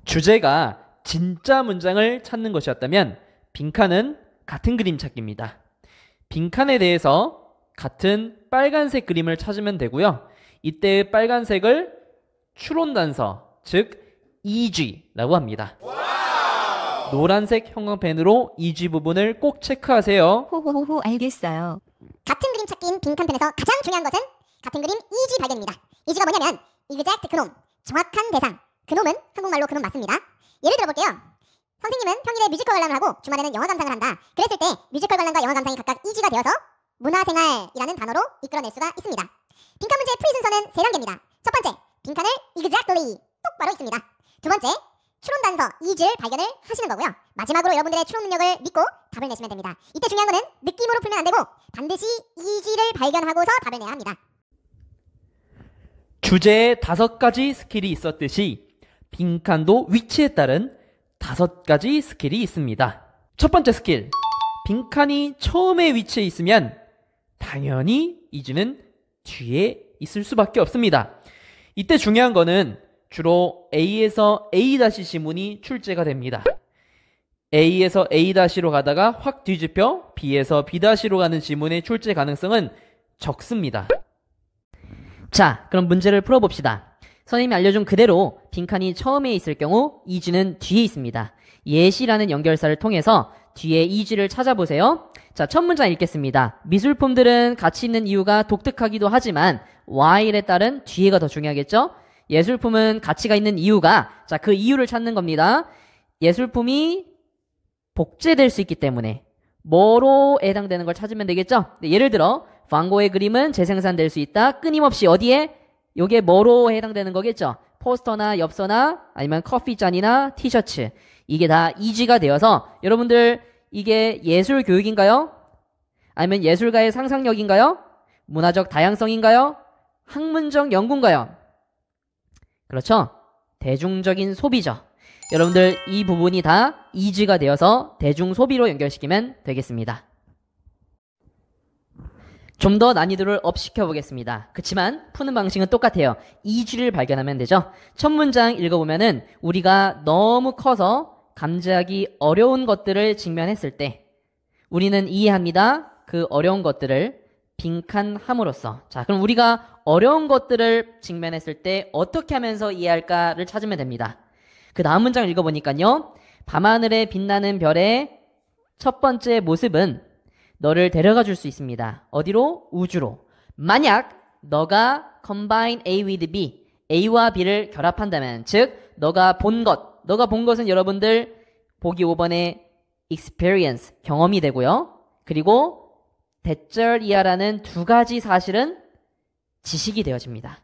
주제가 진짜 문장을 찾는 것이었다면 빈칸은 같은 그림 찾기입니다. 빈칸에 대해서 같은 빨간색 그림을 찾으면 되고요. 이때 빨간색을 추론 단서, 즉 EG라고 합니다. 노란색 형광펜으로 EG 부분을 꼭 체크하세요. 호호호호 알겠어요. 같은 그림 찾기인 빈칸펜에서 가장 중요한 것은 같은 그림 EG 발견입니다. EG가 뭐냐면 exact 그놈, 정확한 대상. 그놈은 한국말로 그놈 맞습니다. 예를 들어볼게요. 선생님은 평일에 뮤지컬 관람을 하고 주말에는 영화 감상을 한다. 그랬을 때 뮤지컬 관람과 영화 감상이 각각 EG가 되어서 문화생활이라는 단어로 이끌어낼 수가 있습니다. 빈칸 문제의 풀이 순서는 세 단계입니다. 첫 번째, 빈칸을 exactly 똑바로 있습니다. 두 번째, 추론 단서 EG를 발견을 하시는 거고요. 마지막으로 여러분들의 추론 능력을 믿고 답을 내시면 됩니다. 이때 중요한 거는 느낌으로 풀면 안 되고 반드시 EG를 발견하고서 답을 내야 합니다. 주제에 5가지 스킬이 있었듯이 빈칸도 위치에 따른 5가지 스킬이 있습니다. 첫 번째 스킬, 빈칸이 처음에 위치해 있으면 당연히 EG는 뒤에 있을 수밖에 없습니다. 이때 중요한 거는 주로 A에서 A- 지문이 출제가 됩니다. A에서 A-로 가다가 확 뒤집혀 B에서 B-로 가는 지문의 출제 가능성은 적습니다. 자, 그럼 문제를 풀어봅시다. 선생님이 알려준 그대로 빈칸이 처음에 있을 경우 EG는 뒤에 있습니다. 예시라는 연결사를 통해서 뒤에 EG를 찾아보세요. 자, 첫 문장 읽겠습니다. 미술품들은 가치 있는 이유가 독특하기도 하지만 while에 따른 뒤에가 더 중요하겠죠? 예술품은 가치가 있는 이유가, 자, 그 이유를 찾는 겁니다. 예술품이 복제될 수 있기 때문에 뭐로 해당되는 걸 찾으면 되겠죠? 네, 예를 들어 반고의 그림은 재생산될 수 있다. 끊임없이 어디에? 요게 뭐로 해당되는 거겠죠? 포스터나 엽서나 아니면 커피잔이나 티셔츠. 이게 다 EG가 되어서 여러분들 이게 예술 교육인가요? 아니면 예술가의 상상력인가요? 문화적 다양성인가요? 학문적 연구인가요? 그렇죠? 대중적인 소비죠. 여러분들 이 부분이 다 EG가 되어서 대중 소비로 연결시키면 되겠습니다. 좀 더 난이도를 업 시켜보겠습니다. 그치만 푸는 방식은 똑같아요. EG를 발견하면 되죠. 첫 문장 읽어보면은 우리가 너무 커서 감지하기 어려운 것들을 직면했을 때 우리는 이해합니다. 그 어려운 것들을 빈칸함으로써. 자, 그럼 우리가 어려운 것들을 직면했을 때 어떻게 하면서 이해할까를 찾으면 됩니다. 그 다음 문장을 읽어보니까요. 밤하늘에 빛나는 별의 첫 번째 모습은 너를 데려가 줄 수 있습니다. 어디로? 우주로. 만약 너가 combine A with B, A와 B를 결합한다면, 즉 너가 본 것은 여러분들 보기 5번의 experience, 경험이 되고요. 그리고 대절이하라는 두 가지 사실은 지식이 되어집니다.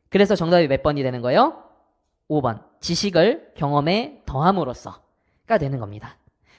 그래서 정답이 몇 번이 되는 거예요? 5번. 지식을 경험에 더함으로써가 되는 겁니다.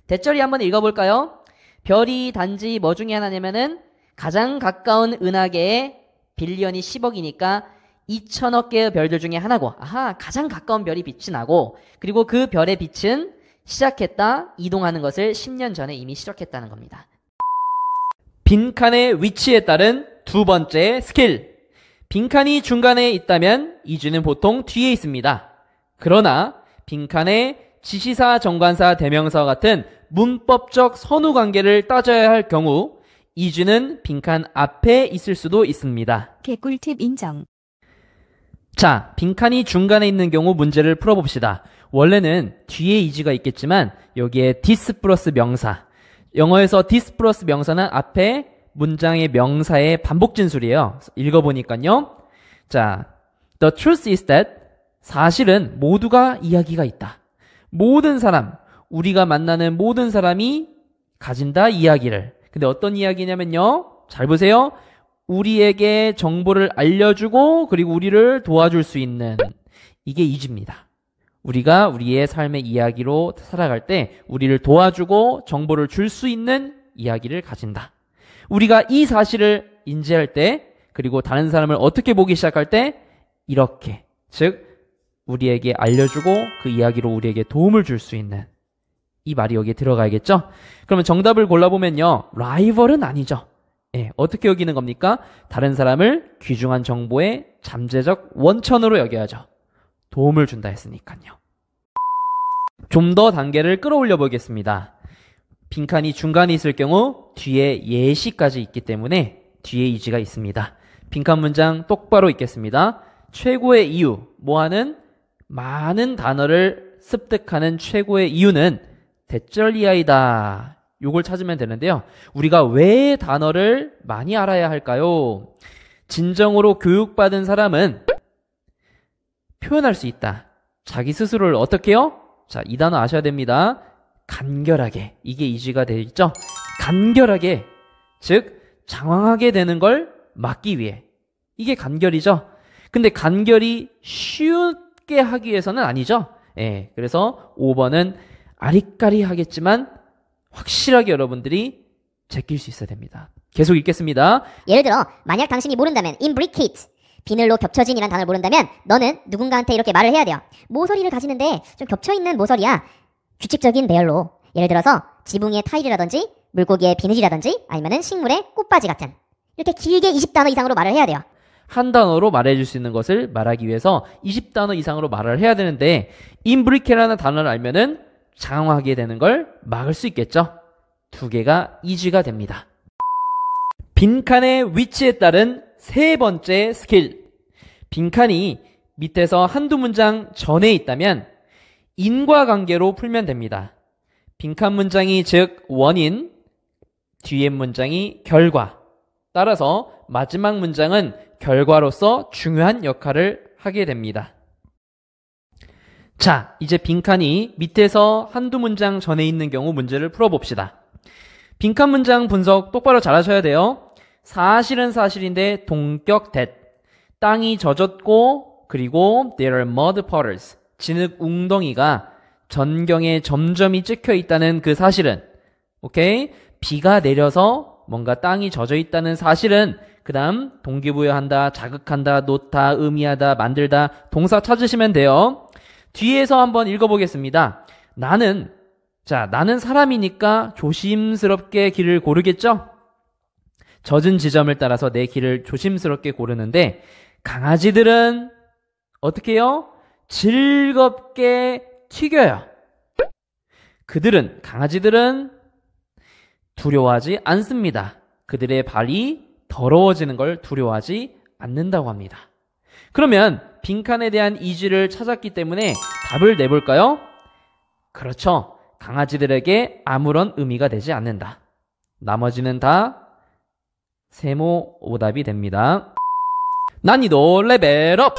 대절이 한번 읽어볼까요? 별이 단지 뭐 중에 하나냐면은 가장 가까운 은하계의 빌리언이 10억이니까 2천억 개의 별들 중에 하나고, 아하, 가장 가까운 별이 빛이 나고, 그리고 그 별의 빛은 시작했다, 이동하는 것을 10년 전에 이미 시작했다는 겁니다. 빈칸의 위치에 따른 두 번째 스킬. 빈칸이 중간에 있다면 EG는 보통 뒤에 있습니다. 그러나 빈칸에 지시사, 정관사, 대명사와 같은 문법적 선후 관계를 따져야 할 경우 EG는 빈칸 앞에 있을 수도 있습니다. 개꿀팁 인정. 자, 빈칸이 중간에 있는 경우 문제를 풀어봅시다. 원래는 뒤에 EG가 있겠지만 여기에 this 플러스 명사. 영어에서 this 플러스 명사는 앞에 문장의 명사의 반복 진술이에요. 읽어보니까요. 자, the truth is that 사실은 모두가 이야기가 있다. 모든 사람, 우리가 만나는 모든 사람이 가진다 이야기를. 근데 어떤 이야기냐면요. 잘 보세요. 우리에게 정보를 알려주고 그리고 우리를 도와줄 수 있는, 이게 EG입니다. 우리가 우리의 삶의 이야기로 살아갈 때 우리를 도와주고 정보를 줄 수 있는 이야기를 가진다. 우리가 이 사실을 인지할 때, 그리고 다른 사람을 어떻게 보기 시작할 때 이렇게, 즉 우리에게 알려주고 그 이야기로 우리에게 도움을 줄 수 있는, 이 말이 여기에 들어가야겠죠? 그러면 정답을 골라보면요. 라이벌은 아니죠. 예, 어떻게 여기는 겁니까? 다른 사람을 귀중한 정보의 잠재적 원천으로 여겨야죠. 도움을 준다 했으니까요. 좀 더 단계를 끌어올려 보겠습니다. 빈칸이 중간에 있을 경우 뒤에 예시까지 있기 때문에 뒤에 이지가 있습니다. 빈칸 문장 똑바로 읽겠습니다. 최고의 이유, 뭐하는? 많은 단어를 습득하는 최고의 이유는 대절이하이다. 요걸 찾으면 되는데요. 우리가 왜 단어를 많이 알아야 할까요? 진정으로 교육받은 사람은 표현할 수 있다. 자기 스스로를 어떻게 해요? 자, 이 단어 아셔야 됩니다. 간결하게. 이게 이지가 되어 있죠? 간결하게. 즉, 장황하게 되는 걸 막기 위해. 이게 간결이죠? 근데 간결이 쉽게 하기 위해서는 아니죠? 예, 그래서 5번은 아리까리하겠지만 확실하게 여러분들이 제낄 수 있어야 됩니다. 계속 읽겠습니다. 예를 들어 만약 당신이 모른다면 imbricate 비늘로 겹쳐진 이란 단어를 모른다면 너는 누군가한테 이렇게 말을 해야 돼요. 모서리를 가지는데 좀 겹쳐있는 모서리야. 규칙적인 배열로 예를 들어서 지붕의 타일이라든지 물고기의 비늘이라든지 아니면 식물의 꽃바지 같은 이렇게 길게 20단어 이상으로 말을 해야 돼요. 한 단어로 말해줄 수 있는 것을 말하기 위해서 20단어 이상으로 말을 해야 되는데 imbricate라는 단어를 알면은 장황하게 되는 걸 막을 수 있겠죠? 두 개가 이지가 됩니다. 빈칸의 위치에 따른 세 번째 스킬. 빈칸이 밑에서 한두 문장 전에 있다면 인과관계로 풀면 됩니다. 빈칸 문장이 즉 원인, 뒤에 문장이 결과. 따라서 마지막 문장은 결과로서 중요한 역할을 하게 됩니다. 자, 이제 빈칸이 밑에서 한두 문장 전에 있는 경우 문제를 풀어봅시다. 빈칸 문장 분석 똑바로 잘 하셔야 돼요. 사실은 사실인데 동격 that. 땅이 젖었고 그리고 there are mud puddles. 진흙 웅덩이가 전경에 점점이 찍혀 있다는 그 사실은 오케이? 비가 내려서 뭔가 땅이 젖어 있다는 사실은 그 다음 동기부여한다, 자극한다, 놓다, 의미하다, 만들다 동사 찾으시면 돼요. 뒤에서 한번 읽어보겠습니다. 나는 사람이니까 조심스럽게 길을 고르겠죠? 젖은 지점을 따라서 내 길을 조심스럽게 고르는데 강아지들은 어떻게 해요? 즐겁게 튀겨요. 강아지들은 두려워하지 않습니다. 그들의 발이 더러워지는 걸 두려워하지 않는다고 합니다. 그러면 빈칸에 대한 이지를 찾았기 때문에 답을 내볼까요? 그렇죠. 강아지들에게 아무런 의미가 되지 않는다. 나머지는 다 세모 오답이 됩니다. 난이도 레벨업!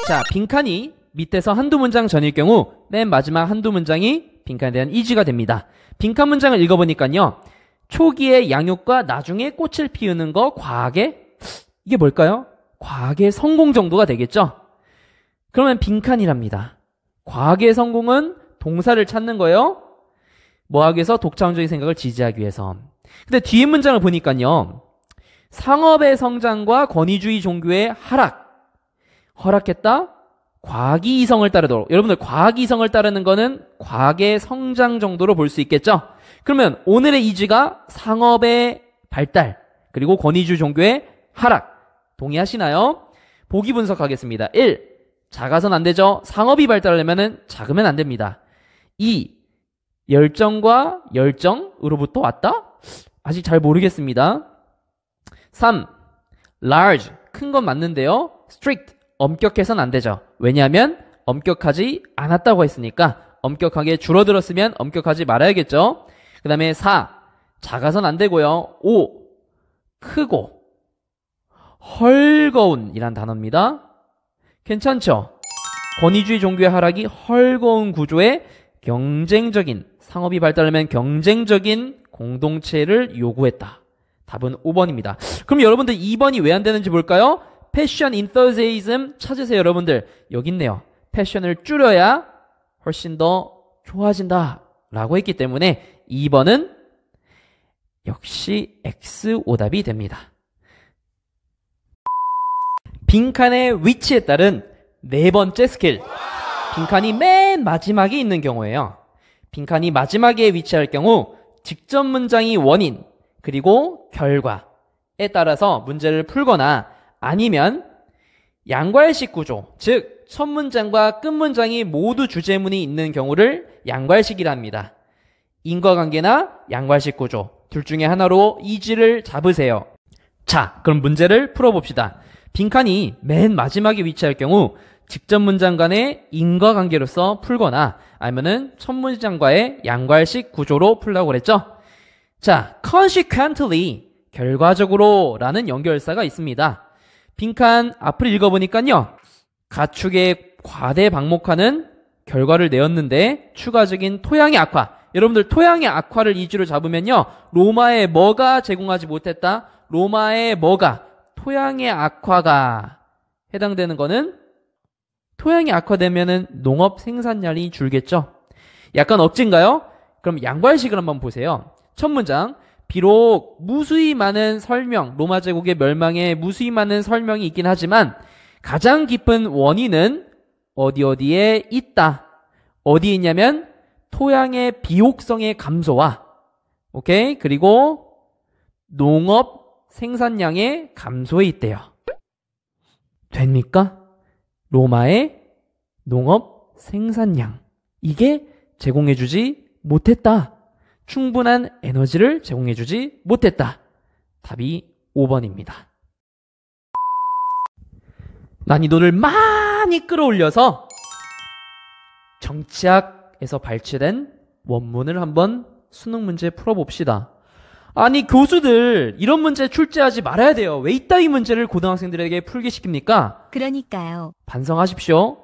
자, 빈칸이 밑에서 한두 문장 전일 경우 맨 마지막 한두 문장이 빈칸에 대한 이지가 됩니다. 빈칸 문장을 읽어보니까요. 초기에 양육과 나중에 꽃을 피우는 거 과학의 이게 뭘까요? 과학의 성공 정도가 되겠죠? 그러면 빈칸이랍니다. 과학의 성공은 동사를 찾는 거예요. 뭐 하기 위해서? 독창적인 생각을 지지하기 위해서. 근데 뒤에 문장을 보니까요. 상업의 성장과 권위주의 종교의 허락했다? 과학이 이성을 따르도록. 여러분들 과학이 이성을 따르는 거는 과학의 성장 정도로 볼 수 있겠죠? 그러면 오늘의 이지가 상업의 발달 그리고 권위주의 종교의 하락. 동의하시나요? 보기 분석하겠습니다. 1. 작아선 안 되죠. 상업이 발달하려면 작으면 안 됩니다. 2. 열정과 열정으로부터 왔다? 아직 잘 모르겠습니다. 3. large, 큰 건 맞는데요. strict, 엄격해서는 안 되죠. 왜냐하면 엄격하지 않았다고 했으니까 엄격하게 줄어들었으면 엄격하지 말아야겠죠. 그 다음에 4. 작아선 안 되고요. 5. 크고 헐거운 이란 단어입니다. 괜찮죠? 권위주의 종교의 하락이 헐거운 구조의 경쟁적인, 상업이 발달하면 경쟁적인 공동체를 요구했다. 답은 5번입니다. 그럼 여러분들 2번이 왜 안 되는지 볼까요? 패션 인터세이즘 찾으세요. 여러분들 여기 있네요. 패션을 줄여야 훨씬 더 좋아진다 라고 했기 때문에 2번은 역시 X 오답이 됩니다. 빈칸의 위치에 따른 네 번째 스킬. 빈칸이 맨 마지막에 있는 경우예요. 빈칸이 마지막에 위치할 경우 직접 문장이 원인 그리고 결과에 따라서 문제를 풀거나 아니면 양괄식 구조, 즉 즉 첫 문장과 끝 문장이 모두 주제문이 있는 경우를 양괄식이라 합니다. 인과관계나 양괄식 구조 둘 중에 하나로 이지를 잡으세요. 자, 그럼 문제를 풀어봅시다. 빈칸이 맨 마지막에 위치할 경우 직접 문장 간의 인과관계로서 풀거나 아니면은 첫 문장과의 양괄식 구조로 풀라고 그랬죠. 자, consequently 결과적으로 라는 연결사가 있습니다. 빈칸 앞을 읽어보니까요. 가축의 과대 방목하는 결과를 내었는데 추가적인 토양의 악화. 여러분들 토양의 악화를 이주로 잡으면요. 로마의 뭐가 제공하지 못했다? 로마의 뭐가? 토양의 악화가 해당되는 거는 토양이 악화되면은 농업 생산량이 줄겠죠. 약간 억지인가요? 그럼 양괄식을 한번 보세요. 첫 문장. 비록 무수히 많은 설명, 로마 제국의 멸망에 무수히 많은 설명이 있긴 하지만 가장 깊은 원인은 어디에 있다. 어디에 있냐면 토양의 비옥성의 감소와 오케이? 그리고 농업 생산량의 감소에 있대요. 됩니까? 로마의 농업 생산량 이게 제공해주지 못했다. 충분한 에너지를 제공해주지 못했다. 답이 5번입니다. 난이도를 많이 끌어올려서 정치학에서 발췌된 원문을 한번 수능 문제 풀어봅시다. 아니 교수들 이런 문제 출제하지 말아야 돼요. 왜 이따위 문제를 고등학생들에게 풀게 시킵니까? 그러니까요. 반성하십시오.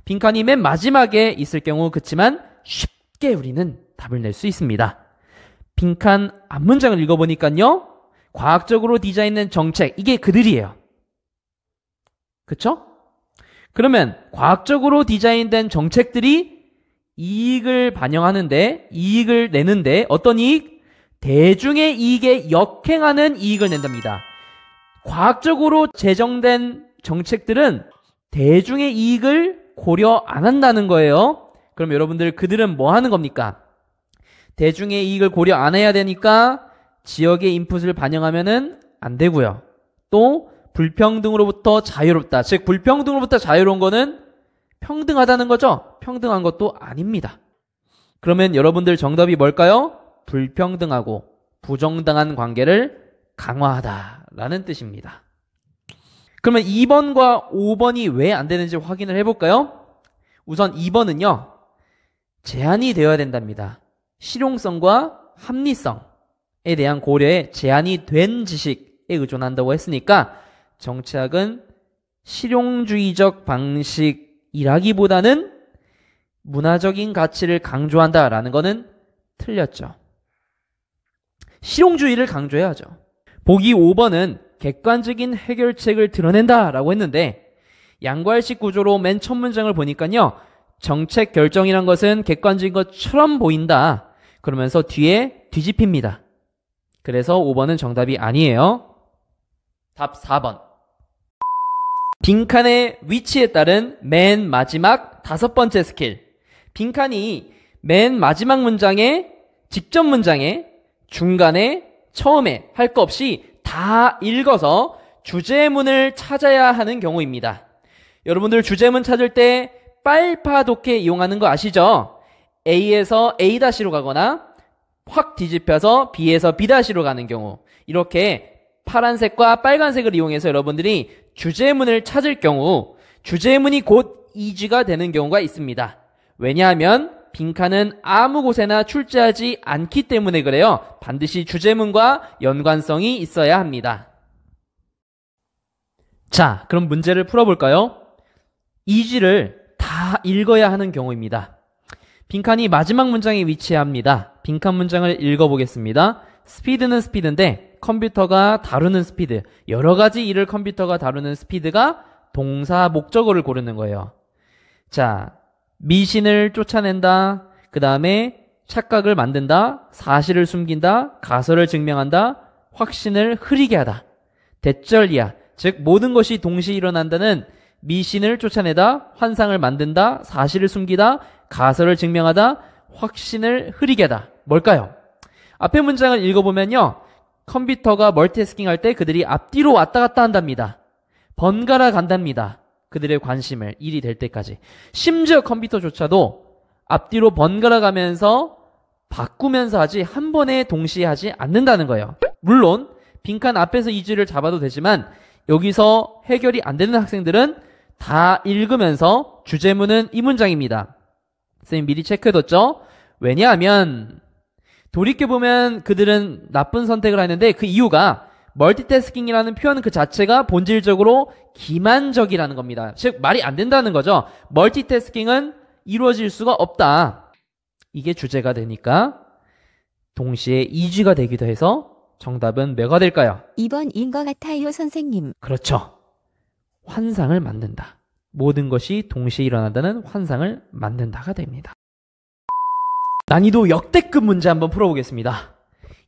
빈칸이 맨 마지막에 있을 경우 그치만 쉽게 우리는 답을 낼 수 있습니다. 빈칸 앞문장을 읽어보니까요. 과학적으로 디자인된 정책 이게 그들이에요. 그쵸? 그러면 과학적으로 디자인된 정책들이 이익을 반영하는데 이익을 내는데 어떤 이익? 대중의 이익에 역행하는 이익을 낸답니다. 과학적으로 제정된 정책들은 대중의 이익을 고려 안 한다는 거예요. 그럼 여러분들 그들은 뭐 하는 겁니까? 대중의 이익을 고려 안 해야 되니까 지역의 인풋을 반영하면은 안 되고요. 또 불평등으로부터 자유롭다. 즉 불평등으로부터 자유로운 거는 평등하다는 거죠. 평등한 것도 아닙니다. 그러면 여러분들 정답이 뭘까요? 불평등하고 부정당한 관계를 강화하다라는 뜻입니다. 그러면 2번과 5번이 왜 안 되는지 확인을 해볼까요? 우선 2번은요. 제한이 되어야 된답니다. 실용성과 합리성에 대한 고려에 제한이 된 지식에 의존한다고 했으니까 정치학은 실용주의적 방식이라기보다는 문화적인 가치를 강조한다라는 거는 틀렸죠. 실용주의를 강조해야죠. 보기 5번은 객관적인 해결책을 드러낸다라고 했는데 양괄식 구조로 맨 첫 문장을 보니까요. 정책 결정이란 것은 객관적인 것처럼 보인다. 그러면서 뒤에 뒤집힙니다. 그래서 5번은 정답이 아니에요. 답 4번. 빈칸의 위치에 따른 맨 마지막 5번째 스킬. 빈칸이 맨 마지막 문장에, 직접 문장에, 중간에, 처음에 할 거 없이 다 읽어서 주제문을 찾아야 하는 경우입니다. 여러분들 주제문 찾을 때 빨파독해 이용하는 거 아시죠? A에서 A-로 가거나 확 뒤집혀서 B에서 B-로 가는 경우 이렇게 파란색과 빨간색을 이용해서 여러분들이 주제문을 찾을 경우 주제문이 곧 이지가 되는 경우가 있습니다. 왜냐하면 빈칸은 아무 곳에나 출제하지 않기 때문에 그래요. 반드시 주제문과 연관성이 있어야 합니다. 자, 그럼 문제를 풀어볼까요? 이지를 다 읽어야 하는 경우입니다. 빈칸이 마지막 문장에 위치합니다. 빈칸 문장을 읽어보겠습니다. 스피드는 스피드인데 컴퓨터가 다루는 스피드, 여러 가지 일을 컴퓨터가 다루는 스피드가 동사 목적어를 고르는 거예요. 자, 미신을 쫓아낸다, 그 다음에 착각을 만든다, 사실을 숨긴다, 가설을 증명한다, 확신을 흐리게 하다. 대절이야. 즉 모든 것이 동시에 일어난다는 미신을 쫓아내다, 환상을 만든다, 사실을 숨기다, 가설을 증명하다, 확신을 흐리게 하다. 뭘까요? 앞에 문장을 읽어보면요. 컴퓨터가 멀티태스킹 할 때 그들이 앞뒤로 왔다 갔다 한답니다. 번갈아 간답니다. 그들의 관심을 일이 될 때까지. 심지어 컴퓨터조차도 앞뒤로 번갈아 가면서 바꾸면서 하지 한 번에 동시에 하지 않는다는 거예요. 물론 빈칸 앞에서 이주를 잡아도 되지만 여기서 해결이 안 되는 학생들은 다 읽으면서 주제문은 이 문장입니다. 선생님 미리 체크해뒀죠? 왜냐하면 돌이켜보면 그들은 나쁜 선택을 하는데 그 이유가 멀티태스킹이라는 표현 그 자체가 본질적으로 기만적이라는 겁니다. 즉 말이 안 된다는 거죠. 멀티태스킹은 이루어질 수가 없다. 이게 주제가 되니까 동시에 이주가 되기도 해서 정답은 뭐가 될까요? 2번인 것 같아요, 선생님. 그렇죠. 환상을 만든다. 모든 것이 동시에 일어난다는 환상을 만든다가 됩니다. 난이도 역대급 문제 한번 풀어보겠습니다.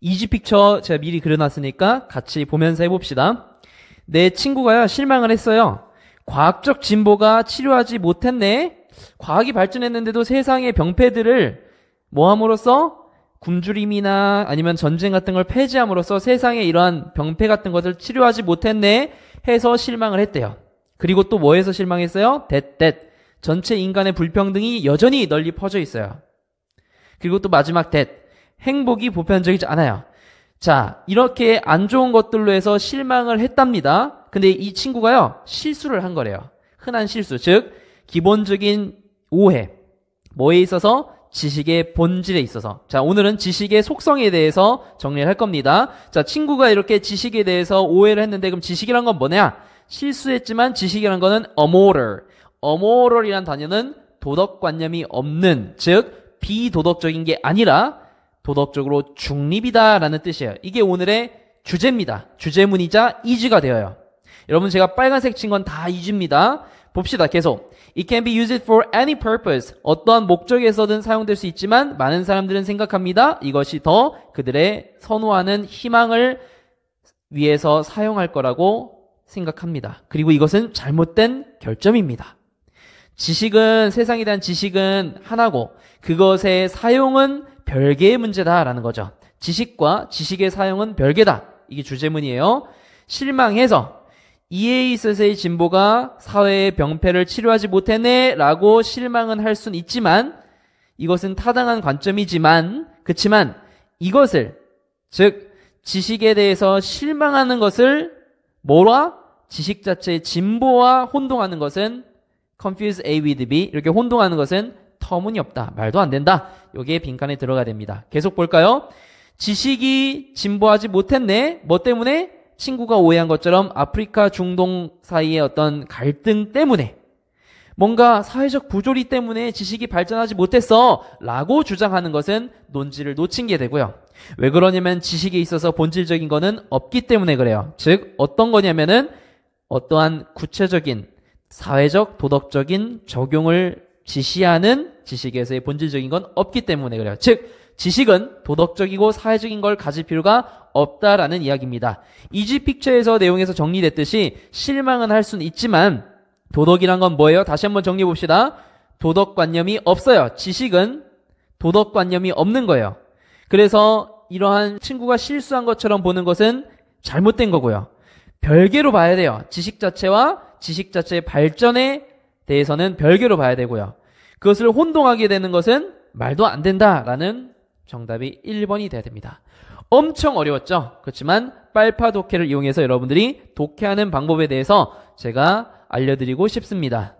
이지 픽처 제가 미리 그려놨으니까 같이 보면서 해봅시다. 내 친구가요 실망을 했어요. 과학적 진보가 치료하지 못했네. 과학이 발전했는데도 세상의 병폐들을 뭐함으로써 굶주림이나 아니면 전쟁 같은 걸 폐지함으로써 세상에 이러한 병폐 같은 것을 치료하지 못했네 해서 실망을 했대요. 그리고 또 뭐해서 실망했어요? 전체 인간의 불평등이 여전히 널리 퍼져 있어요. 그리고 또 마지막 행복이 보편적이지 않아요. 자, 이렇게 안 좋은 것들로 해서 실망을 했답니다. 근데 이 친구가요 실수를 한 거래요. 흔한 실수, 즉 기본적인 오해. 뭐에 있어서? 지식의 본질에 있어서. 자, 오늘은 지식의 속성에 대해서 정리를 할 겁니다. 자, 친구가 이렇게 지식에 대해서 오해를 했는데 그럼 지식이란 건 뭐냐? 실수했지만 지식이란 거는 amoral. amoral이란 단어는 도덕관념이 없는, 즉 비도덕적인 게 아니라 도덕적으로 중립이다라는 뜻이에요. 이게 오늘의 주제입니다. 주제문이자 이지가 되어요. 여러분 제가 빨간색 친 건 다 이지입니다. 봅시다. 계속. It can be used for any purpose. 어떠한 목적에서든 사용될 수 있지만 많은 사람들은 생각합니다. 이것이 더 그들의 선호하는 희망을 위해서 사용할 거라고 생각합니다. 그리고 이것은 잘못된 결점입니다. 지식은, 세상에 대한 지식은 하나고 그것의 사용은 별개의 문제다라는 거죠. 지식과 지식의 사용은 별개다. 이게 주제문이에요. 실망해서 이에 있어서의 진보가 사회의 병폐를 치료하지 못했네 라고 실망은 할 수는 있지만 이것은 타당한 관점이지만 그치만 이것을 즉 지식에 대해서 실망하는 것을 뭐라? 지식 자체의 진보와 혼동하는 것은 confuse A with B 이렇게 혼동하는 것은 터무니없다. 말도 안 된다. 여기에 빈칸에 들어가야 됩니다. 계속 볼까요? 지식이 진보하지 못했네. 뭐 때문에? 친구가 오해한 것처럼 아프리카 중동 사이의 어떤 갈등 때문에 뭔가 사회적 부조리 때문에 지식이 발전하지 못했어 라고 주장하는 것은 논지를 놓친 게 되고요. 왜 그러냐면 지식에 있어서 본질적인 거는 없기 때문에 그래요. 즉 어떤 거냐면은 어떠한 구체적인 사회적 도덕적인 적용을 지시하는 지식에서의 본질적인 건 없기 때문에 그래요. 즉 지식은 도덕적이고 사회적인 걸 가질 필요가 없다라는 이야기입니다. 이지 픽처에서 내용에서 정리됐듯이 실망은 할 수는 있지만 도덕이란 건 뭐예요? 다시 한번 정리해 봅시다. 도덕관념이 없어요. 지식은 도덕관념이 없는 거예요. 그래서 이러한 친구가 실수한 것처럼 보는 것은 잘못된 거고요. 별개로 봐야 돼요. 지식 자체와 지식 자체의 발전에 대해서는 별개로 봐야 되고요. 그것을 혼동하게 되는 것은 말도 안 된다라는 정답이 1번이 돼야 됩니다. 엄청 어려웠죠? 그렇지만 빨파 독해를 이용해서 여러분들이 독해하는 방법에 대해서 제가 알려드리고 싶습니다.